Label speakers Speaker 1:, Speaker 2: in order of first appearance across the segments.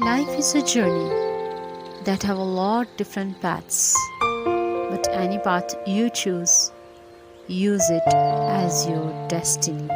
Speaker 1: Life is a journey that have a lot different paths, but any path you choose, use it as your destiny.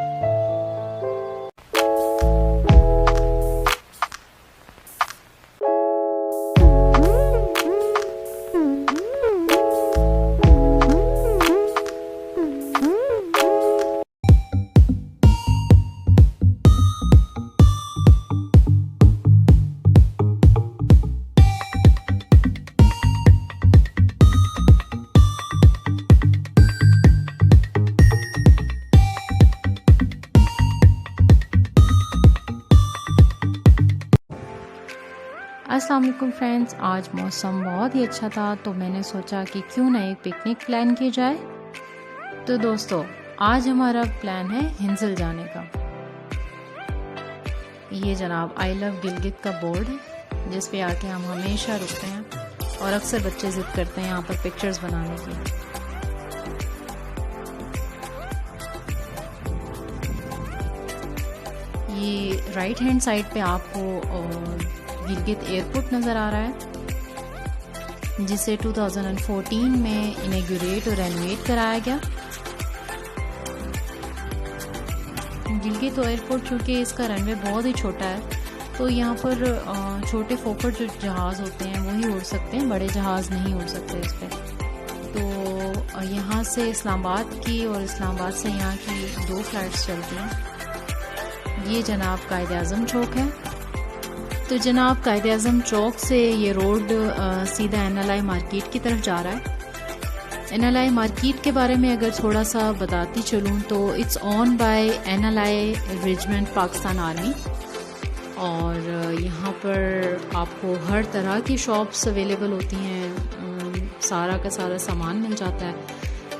Speaker 1: अस्सलाम वालेकुम friends, आज मौसम बहुत ही अच्छा था तो मैंने सोचा कि क्यों ना एक पिकनिक प्लान की जाए। तो दोस्तों, आज हमारा प्लान है हिंसल जाने का। ये जनाब आई लव गिलगित का बोर्ड है जिस पे आके हम हमेशा रुकते हैं और अक्सर बच्चे जिद करते हैं यहाँ पर पिक्चर्स बनाने की। ये राइट हैंड साइड पे आपको गिलगित एयरपोर्ट नज़र आ रहा है जिसे 2014 में इनॉग्रेट और रेनोवेट कराया गया। गिलगित एयरपोर्ट चूँकि इसका रनवे बहुत ही छोटा है तो यहाँ पर छोटे फोकट जो जहाज़ होते हैं वही उड़ सकते हैं, बड़े जहाज़ नहीं उड़ सकते इस पर। तो यहाँ से इस्लामाबाद की और इस्लामाबाद से यहाँ की 2 फ्लाइट्स चलती हैं। ये जनाब कायद-ए-आज़म चौक है। तो जनाब कायद-ए-आज़म चौक से ये रोड सीधा NLI मार्केट की तरफ जा रहा है। NLI मार्केट के बारे में अगर थोड़ा सा बताती चलूँ तो it's on by NLI regiment Pakistan army और यहाँ पर आपको हर तरह की शॉप्स अवेलेबल होती हैं। सारा का सारा सामान मिल जाता है,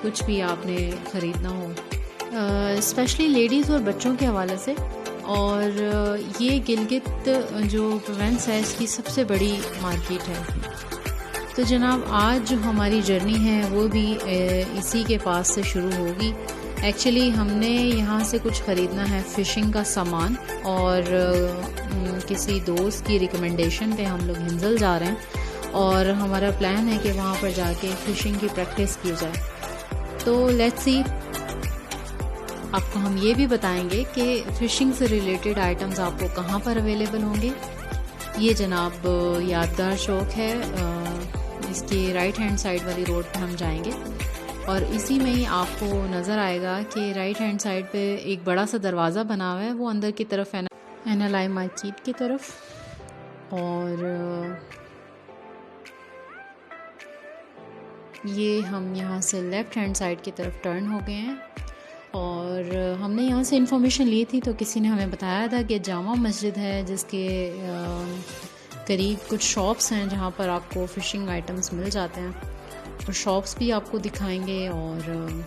Speaker 1: कुछ भी आपने ख़रीदना हो, स्पेशली लेडीज़ और बच्चों के हवाले से। और ये गिलगित जो प्रोविंस है इसकी सबसे बड़ी मार्केट है। तो जनाब आज जो हमारी जर्नी है वो भी इसी के पास से शुरू होगी। एक्चुअली हमने यहाँ से कुछ ख़रीदना है फ़िशिंग का सामान और किसी दोस्त की रिकमेंडेशन पे हम लोग हिंजल जा रहे हैं और हमारा प्लान है कि वहाँ पर जाके फ़िशिंग की प्रैक्टिस की जाए। तो लेट्स सी, आपको हम ये भी बताएंगे कि फ़िशिंग से रिलेटेड आइटम्स आपको कहाँ पर अवेलेबल होंगे। ये जनाब यादगार चौक है, इसके राइट हैंड साइड वाली रोड पे हम जाएंगे और इसी में ही आपको नज़र आएगा कि राइट हैंड साइड पे एक बड़ा सा दरवाज़ा बना हुआ है, वो अंदर की तरफ है NLI मार्केट की तरफ। और ये हम यहाँ से लेफ़्ट हैंड साइड की तरफ टर्न हो गए हैं और हमने यहाँ से इन्फॉर्मेशन ली थी तो किसी ने हमें बताया था कि जामा मस्जिद है जिसके करीब कुछ शॉप्स हैं जहाँ पर आपको फ़िशिंग आइटम्स मिल जाते हैं। और शॉप्स भी आपको दिखाएंगे और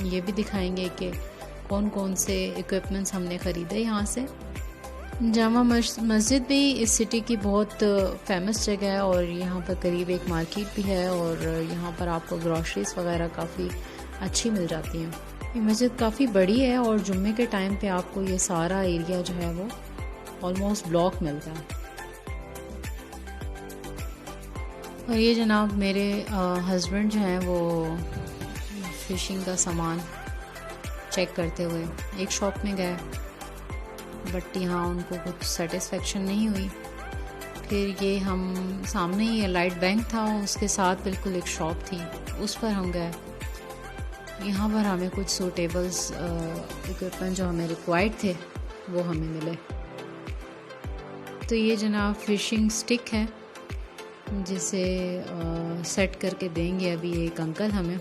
Speaker 1: ये भी दिखाएंगे कि कौन कौन से इक्विपमेंट्स हमने ख़रीदे यहाँ से। जामा मस्जिद भी इस सिटी की बहुत फेमस जगह है और यहाँ पर करीब एक मार्केट भी है और यहाँ पर आपको ग्रॉसरीज वगैरह काफ़ी अच्छी मिल जाती हैं। ये मस्जिद काफ़ी बड़ी है और जुम्मे के टाइम पे आपको ये सारा एरिया जो है वो ऑलमोस्ट ब्लॉक मिलता है। और ये जनाब मेरे हस्बैंड जो हैं वो फ़िशिंग का सामान चेक करते हुए एक शॉप में गए बट यहाँ उनको कुछ सेटिस्फेक्शन नहीं हुई। फिर ये हम सामने ही लाइट बैंक था, उसके साथ बिल्कुल एक शॉप थी, उस पर हम गए। यहाँ पर हमें कुछ सूटेबल्स इक्विपमेंट जो हमें रिक्वायर्ड थे वो हमें मिले। तो ये जनाब फ़िशिंग स्टिक है जिसे सेट करके देंगे अभी एक अंकल हमें।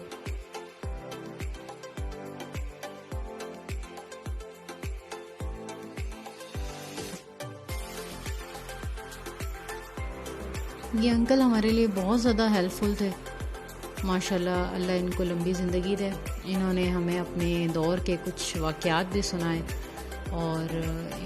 Speaker 1: ये अंकल हमारे लिए बहुत ज़्यादा हेल्पफुल थे, माशाल्लाह, अल्लाह इनको लंबी ज़िंदगी दे। इन्होंने हमें अपने दौर के कुछ वाक़यात भी सुनाए और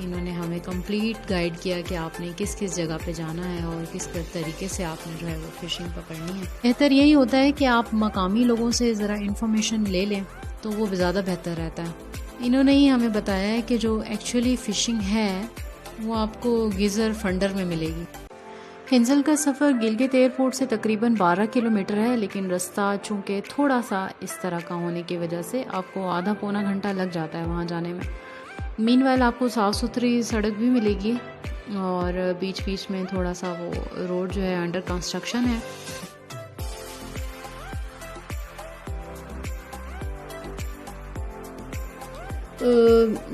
Speaker 1: इन्होंने हमें कंप्लीट गाइड किया कि आपने किस किस जगह पे जाना है और किस तरीके से आपने जो है वो फ़िशिंग पकड़नी है। बेहतर यही होता है कि आप मकामी लोगों से ज़रा इन्फॉर्मेशन ले लें तो वो ज़्यादा बेहतर रहता है। इन्होंने ही हमें बताया है कि जो एक्चुअली फ़िशिंग है वो आपको गिज़र फंडर में मिलेगी। हिंजल का सफ़र गिलगित एयरपोर्ट से तकरीबन 12 किलोमीटर है, लेकिन रास्ता चूँकि थोड़ा सा इस तरह का होने की वजह से आपको आधा पौना घंटा लग जाता है वहाँ जाने में। मीनवाइल आपको साफ़ सुथरी सड़क भी मिलेगी और बीच बीच में थोड़ा सा वो रोड जो है अंडर कंस्ट्रक्शन है।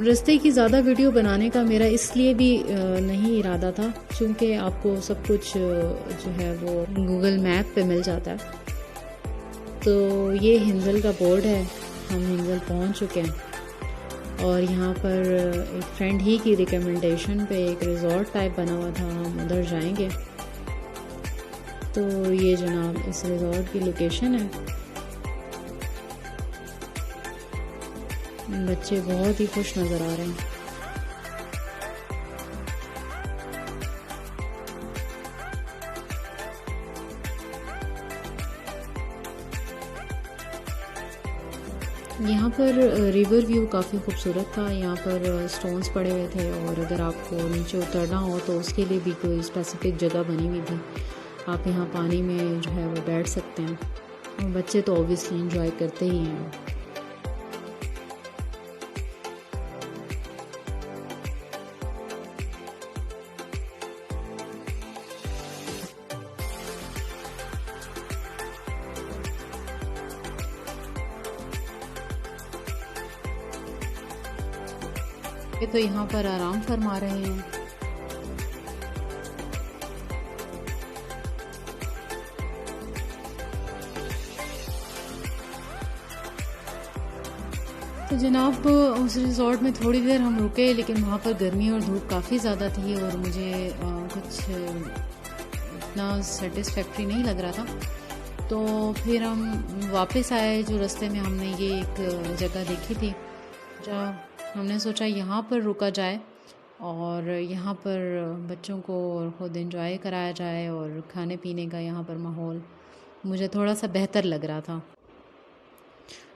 Speaker 1: रास्ते की ज़्यादा वीडियो बनाने का मेरा इसलिए भी नहीं इरादा था क्योंकि आपको सब कुछ जो है वो गूगल मैप पे मिल जाता है। तो ये हिंजल का बोर्ड है, हम हिंजल पहुंच चुके हैं और यहाँ पर एक फ्रेंड ही की रिकमेंडेशन पे एक रिज़ॉर्ट टाइप बना हुआ था, हम उधर जाएंगे। तो ये जनाब इस रिज़ॉर्ट की लोकेशन है। बच्चे बहुत ही खुश नज़र आ रहे हैं। यहाँ पर रिवर व्यू काफ़ी खूबसूरत था। यहाँ पर स्टोन्स पड़े हुए थे और अगर आपको नीचे उतरना हो तो उसके लिए भी कोई स्पेसिफिक जगह बनी हुई थी। आप यहाँ पानी में जो है वो बैठ सकते हैं और बच्चे तो ऑब्वियसली एंजॉय करते ही हैं। ये तो यहाँ पर आराम फरमा रहे हैं। तो जनाब उस रिज़ॉर्ट में थोड़ी देर हम रुके, लेकिन वहाँ पर गर्मी और धूप काफ़ी ज़्यादा थी और मुझे कुछ इतना सेटिस्फैक्ट्री नहीं लग रहा था। तो फिर हम वापस आए। जो रास्ते में हमने ये एक जगह देखी थी, जहाँ हमने सोचा यहाँ पर रुका जाए और यहाँ पर बच्चों को खुद एंजॉय कराया जाए और खाने पीने का यहाँ पर माहौल मुझे थोड़ा सा बेहतर लग रहा था।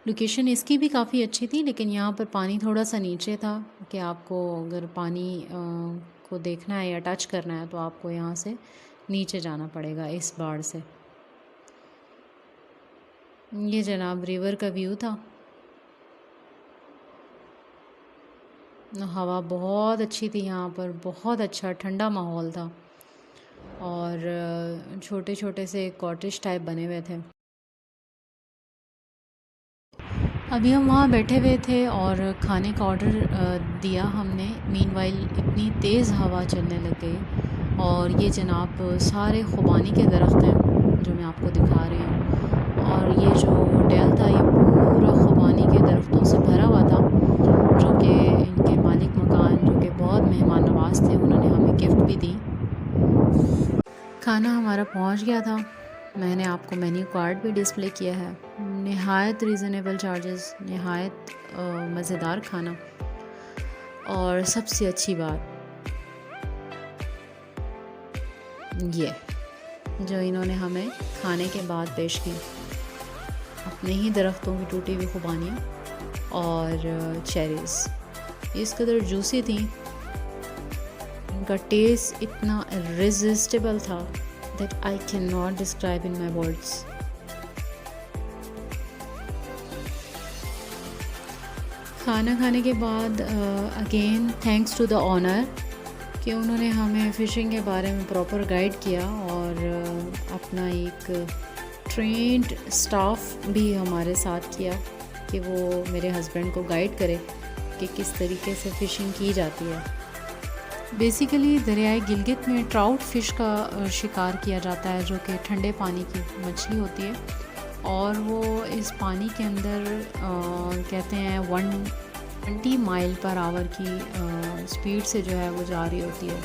Speaker 1: लोकेशन इसकी भी काफ़ी अच्छी थी, लेकिन यहाँ पर पानी थोड़ा सा नीचे था कि आपको अगर पानी को देखना है या टच करना है तो आपको यहाँ से नीचे जाना पड़ेगा इस बाड़ से। ये जनाब रिवर का व्यू था। हवा बहुत अच्छी थी, यहाँ पर बहुत अच्छा ठंडा माहौल था और छोटे छोटे से कॉटेज टाइप बने हुए थे। अभी हम वहाँ बैठे हुए थे और खाने का ऑर्डर दिया हमने। मीनवाइल इतनी तेज़ हवा चलने लग गई और ये जनाब सारे खुबानी के दरख्त हैं जो मैं आपको दिखा रही हूँ। और ये जो होटल था ये पूरा खुबानी के दरख्तों से भरा हुआ था, जो कि इनके मालिक मकान जो कि बहुत मेहमान नवाज थे, उन्होंने हमें गिफ्ट भी दी। खाना हमारा पहुंच गया था। मैंने आपको मेन्यू कार्ड भी डिस्प्ले किया है। नहायत रीज़नेबल चार्जेस, नहायत मज़ेदार खाना और सबसे अच्छी बात ये जो इन्होंने हमें खाने के बाद पेश की, अपने ही दरख्तों की टूटी हुई खुबानियाँ और चेरीज़ इस कदर जूसी थी, इनका टेस्ट इतना इररेसिस्टिबल था that I cannot describe in my words. खाना खाने के बाद again thanks to the honour कि उन्होंने हमें फ़िशिंग के बारे में प्रॉपर गाइड किया और अपना एक ट्रेंड स्टाफ भी हमारे साथ किया कि वो मेरे हस्बैंड को गाइड करे कि किस तरीके से फ़िशिंग की जाती है। बेसिकली दरियाए गिलगित में ट्राउट फ़िश का शिकार किया जाता है, जो कि ठंडे पानी की मछली होती है और वो इस पानी के अंदर कहते हैं 120 माइल पर आवर की स्पीड से जो है वो जा रही होती है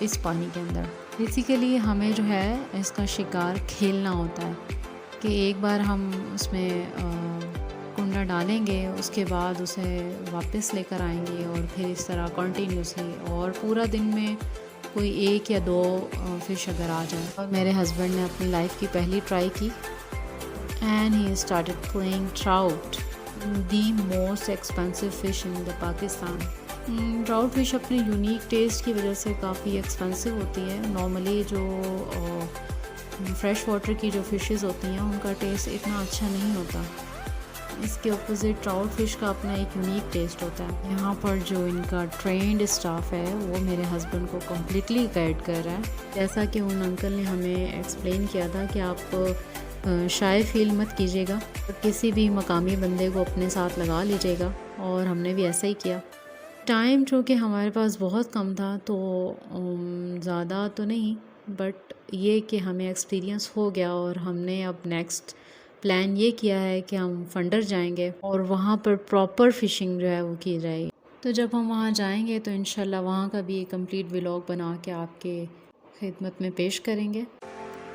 Speaker 1: इस पानी के अंदर। बेसिकली हमें जो है इसका शिकार खेलना होता है कि एक बार हम उसमें कुंडा डालेंगे, उसके बाद उसे वापस लेकर आएंगे और फिर इस तरह कंटिन्यूसली, और पूरा दिन में कोई एक या दो फ़िश अगर आ जाए। और मेरे हस्बैंड ने अपनी लाइफ की पहली ट्राई की and he started playing trout, the most expensive fish in the Pakistan. Trout fish अपने यूनिक टेस्ट की वजह से काफ़ी एक्सपेंसिव होती है। नॉर्मली जो फ्रेश वाटर की जो फ़िशेस होती हैं उनका टेस्ट इतना अच्छा नहीं होता। इसके अपोज़िट ट्राउट फ़िश का अपना एक यूनिक टेस्ट होता है। यहाँ पर जो इनका ट्रेंड स्टाफ है वो मेरे हस्बैंड को कम्प्लीटली गाइड कर रहा है। जैसा कि उन अंकल ने हमें एक्सप्लेन किया था कि आप शाय फील मत कीजिएगा, किसी भी मकामी बंदे को अपने साथ लगा लीजिएगा, और हमने भी ऐसा ही किया। टाइम चूँकि हमारे पास बहुत कम था तो ज़्यादा तो नहीं, बट ये कि हमें एक्सपीरियंस हो गया और हमने अब नेक्स्ट प्लान ये किया है कि हम फंडर जाएंगे और वहाँ पर प्रॉपर फ़िशिंग जो है वो की जाएगी। तो जब हम वहाँ जाएंगे तो इंशाल्लाह वहाँ का भी एक कंप्लीट व्लॉग बना के आपके खिदमत में पेश करेंगे।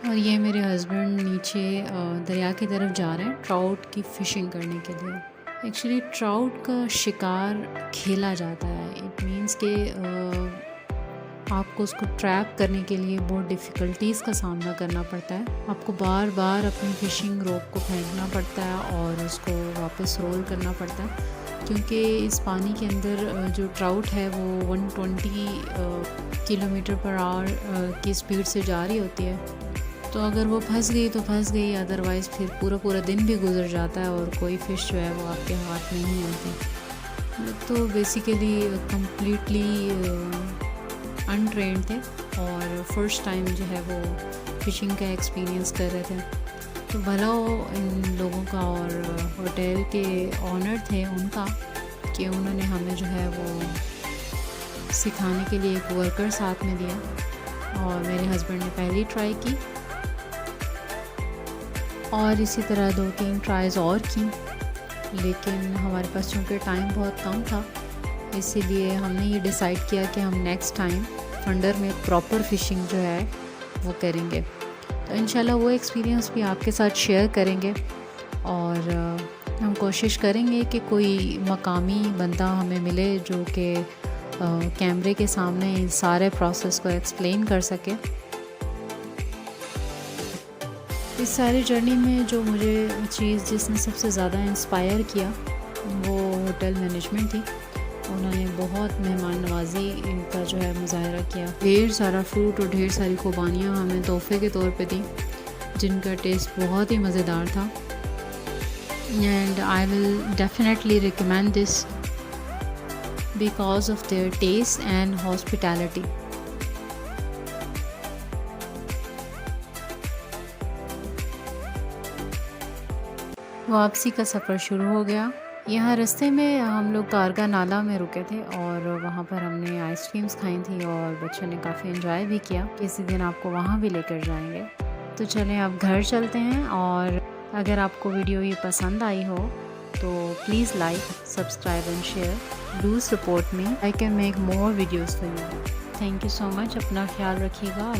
Speaker 1: और ये मेरे हस्बैंड नीचे दरिया की तरफ जा रहे हैं ट्राउट की फ़िशिंग करने के लिए। एक्चुअली ट्राउट का शिकार खेला जाता है। इट मीन्स कि आपको उसको ट्रैप करने के लिए बहुत डिफ़िकल्टीज़ का सामना करना पड़ता है। आपको बार बार अपनी फ़िशिंग रोप को फेंकना पड़ता है और उसको वापस रोल करना पड़ता है, क्योंकि इस पानी के अंदर जो ट्राउट है वो 120 किलोमीटर पर आवर की स्पीड से जा रही होती है। तो अगर वो फंस गई तो फंस गई, अदरवाइज़ फिर पूरा दिन भी गुजर जाता है और कोई फ़िश जो है वो आपके हाथ में नहीं आती। तो बेसिकली कम्प्लीटली अनट्रेंड थे और फर्स्ट टाइम जो है वो फ़िशिंग का एक्सपीरियंस कर रहे थे। तो भला हो इन लोगों का, और होटल के ऑनर थे उनका, कि उन्होंने हमें जो है वो सिखाने के लिए एक वर्कर साथ में दिया और मेरे हस्बैंड ने पहली ट्राई की और इसी तरह 2-3 ट्राइज़ और की, लेकिन हमारे पास चूँकि टाइम बहुत कम था इसीलिए हमने ये डिसाइड किया कि हम नेक्स्ट टाइम फंडर में प्रॉपर फ़िशिंग जो है वो करेंगे। तो इंशाल्लाह वो एक्सपीरियंस भी आपके साथ शेयर करेंगे और हम कोशिश करेंगे कि कोई मकामी बंदा हमें मिले जो कि कैमरे के सामने इस सारे प्रोसेस को एक्सप्लेन कर सके। इस सारी जर्नी में जो मुझे चीज़ जिसने सबसे ज़्यादा इंस्पायर किया वो होटल मैनेजमेंट थी। उन्होंने बहुत मेहमान नवाजी इनका जो है मुजाहरा किया। ढेर सारा फ्रूट और ढेर सारी खुबानियाँ हमें तोहफे के तौर पे दी, जिनका टेस्ट बहुत ही मज़ेदार था। And I will definitely recommend this because of their taste and hospitality. वापसी का सफ़र शुरू हो गया। यहाँ रास्ते में हम लोग कारगा नाला में रुके थे और वहाँ पर हमने आइसक्रीम्स खाई थी और बच्चों ने काफ़ी एंजॉय भी किया। किसी दिन आपको वहाँ भी लेकर जाएंगे। तो चलें अब घर चलते हैं, और अगर आपको वीडियो ये पसंद आई हो तो please like, subscribe and share. Do support me, I can make more videos for you. Thank you so much. अपना ख्याल रखिएगा।